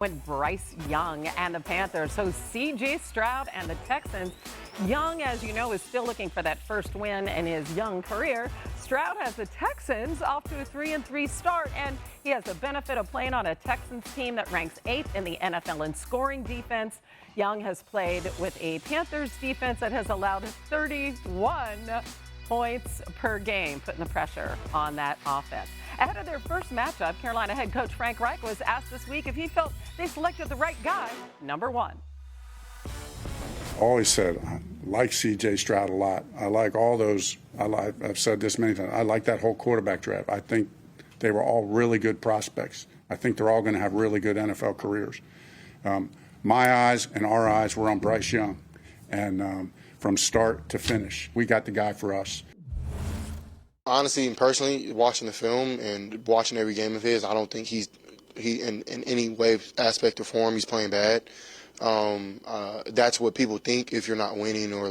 With Bryce Young and the Panthers. So C.J. Stroud and the Texans. Young, as you know, is still looking for that first win in his young career. Stroud has the Texans off to a 3-3 start, and he has the benefit of playing on a Texans team that ranks 8th in the NFL in scoring defense. Young has played with a Panthers defense that has allowed 31 points per game, putting the pressure on that offense. Ahead of their first matchup, Carolina head coach Frank Reich was asked this week if he felt they selected the right guy, number one. Always said, I like C.J. Stroud a lot. I like all those. I've said this many times. I like that whole quarterback draft. I think they were all really good prospects. I think they're all going to have really good NFL careers. My eyes and our eyes were on Bryce Young, and from start to finish, we got the guy for us. Honestly and personally, watching the film and watching every game of his, I don't think he in any way, aspect, or form, he's playing bad. That's what people think if you're not winning or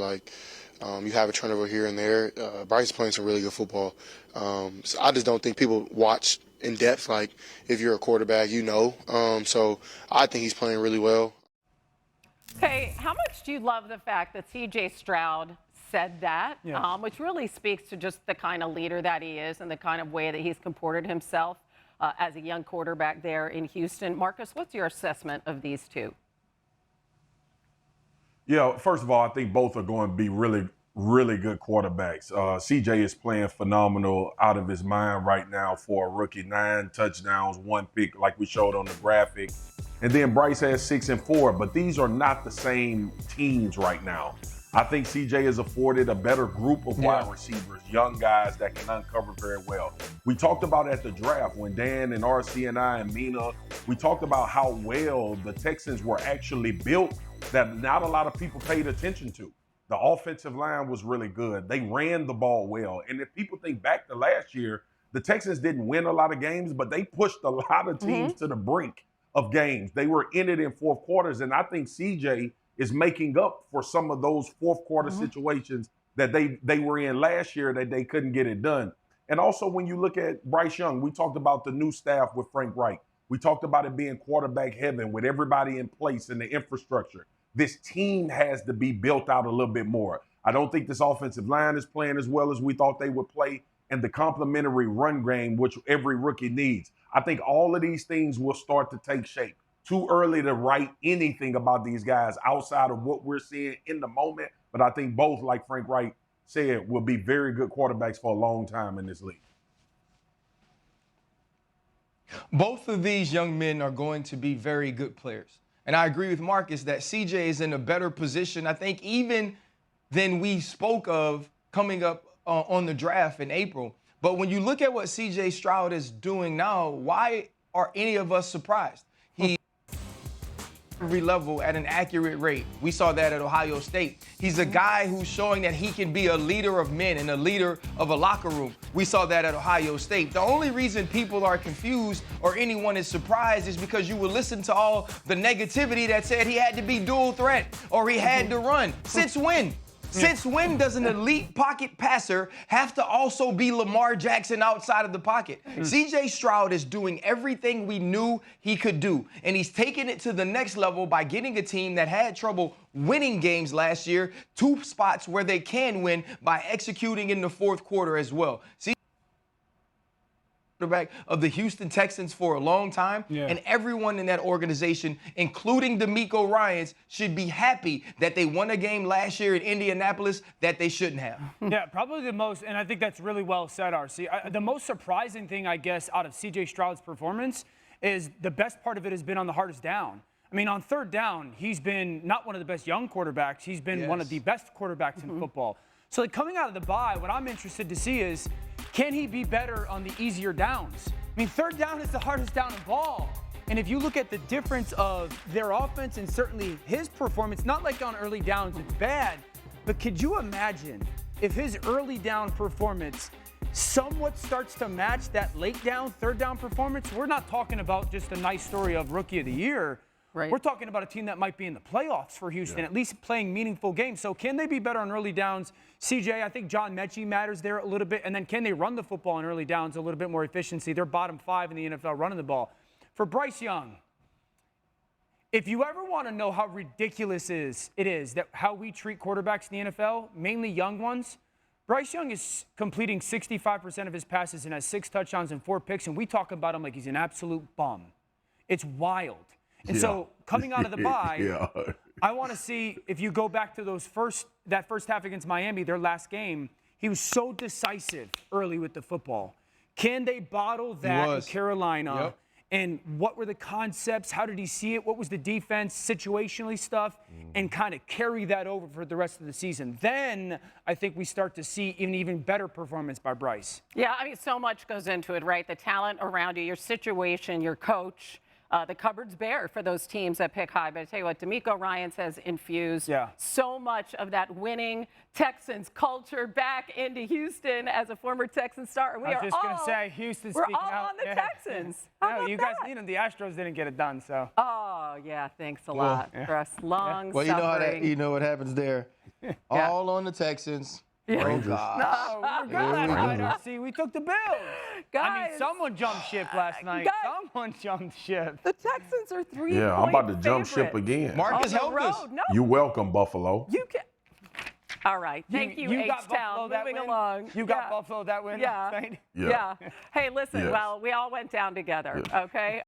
you have a turnover here and there. Bryce is playing some really good football. So I just don't think people watch in depth like if you're a quarterback, So I think he's playing really well. Okay, how much do you love the fact that C.J. Stroud said that, which really speaks to just the kind of leader that he is and the kind of way that he's comported himself as a young quarterback there in Houston. Marcus, what's your assessment of these two? Yeah, first of all, I think both are going to be really, really good quarterbacks. CJ is playing phenomenal, out of his mind right now for a rookie. 9 touchdowns, 1 pick, like we showed on the graphic. And then Bryce has 6 and 4, but these are not the same teams right now. I think CJ has afforded a better group of wide receivers, young guys that can uncover very well. We talked about at the draft when Dan and RC and I and Mina, we talked about how well the Texans were actually built that not a lot of people paid attention to. The offensive line was really good. They ran the ball well. And if people think back to last year, the Texans didn't win a lot of games, but they pushed a lot of teams to the brink of games. They were in it in fourth quarters, and I think CJ is making up for some of those fourth quarter situations that they were in last year that they couldn't get it done. And also when you look at Bryce Young, we talked about the new staff with Frank Reich. We talked about it being quarterback heaven with everybody in place and the infrastructure. This team has to be built out a little bit more. I don't think this offensive line is playing as well as we thought they would play, and the complementary run game, which every rookie needs. I think all of these things will start to take shape. Too early to write anything about these guys outside of what we're seeing in the moment, but I think both, like Frank Reich said, will be very good quarterbacks for a long time in this league. Both of these young men are going to be very good players. And I agree with Marcus that CJ is in a better position, I think, even than we spoke of coming up on the draft in April. But when you look at what CJ Stroud is doing now, why are any of us surprised? He every level at an accurate rate. We saw that at Ohio State. He's a guy who's showing that he can be a leader of men and a leader of a locker room. We saw that at Ohio State. The only reason people are confused or anyone is surprised is because you will listen to all the negativity that said he had to be dual threat or he had to run. Since when? Since when does an elite pocket passer have to also be Lamar Jackson outside of the pocket? C.J. Stroud is doing everything we knew he could do, and he's taking it to the next level by getting a team that had trouble winning games last year, 2 spots where they can win by executing in the fourth quarter as well. Quarterback of the Houston Texans for a long time, and everyone in that organization, including D'Amico Ryans, should be happy that they won a game last year in Indianapolis that they shouldn't have. Yeah, probably the most, and I think that's really well said, RC. The most surprising thing, I guess, out of C.J. Stroud's performance is the best part of it has been on the hardest down. I mean, on third down, he's been not one of the best young quarterbacks. He's been one of the best quarterbacks in football. So coming out of the bye, what I'm interested to see is, can he be better on the easier downs? I mean, third down is the hardest down in ball. And if you look at the difference of their offense and certainly his performance, not like on early downs, it's bad, but could you imagine if his early down performance somewhat starts to match that late down, third down performance? We're not talking about just a nice story of Rookie of the Year. Right. We're talking about a team that might be in the playoffs for Houston, at least playing meaningful games. So can they be better on early downs? CJ, I think John Mechie matters there a little bit. And then can they run the football on early downs a little bit more efficiency? They're bottom 5 in the NFL running the ball. For Bryce Young, If you ever want to know how ridiculous it is that how we treat quarterbacks in the NFL, mainly young ones, Bryce Young is completing 65% of his passes and has 6 touchdowns and 4 picks, and we talk about him like he's an absolute bum. It's wild. And so coming out of the bye, I want to see if you go back to that first half against Miami, their last game, he was so decisive early with the football. Can they bottle that in Carolina? Yep. And what were the concepts? How did he see it? What was the defense, situationally stuff? And kind of carry that over for the rest of the season. Then I think we start to see an even better performance by Bryce. Yeah, I mean, so much goes into it, right? The talent around you, your situation, your coach. The cupboard's bare for those teams that pick high. But I tell you what, D'Amico Ryans has infused so much of that winning Texans culture back into Houston as a former Texan star. I was just going to say, Houston we're speaking all out. on the Texans. How about you that? guys, the Astros didn't get it done, so. Oh, yeah, thanks a lot for us long Well, suffering. you know what happens there. All on the Texans. Yeah. Oh, God. No, we were good last night, RC. We took the Bills. Guys, I mean, someone jumped ship last night. guys, Someone jumped ship. the Texans are 3-point Yeah, I'm about to jump ship favorites. again. Marcus, On the help us. road. No, You welcome, Buffalo. you can. All right. Thank you, got H-Town. Buffalo that Moving win? along. You got Buffalo that win? Yeah. Right? Yeah. Hey, listen, Yes. well, we all went down together, okay?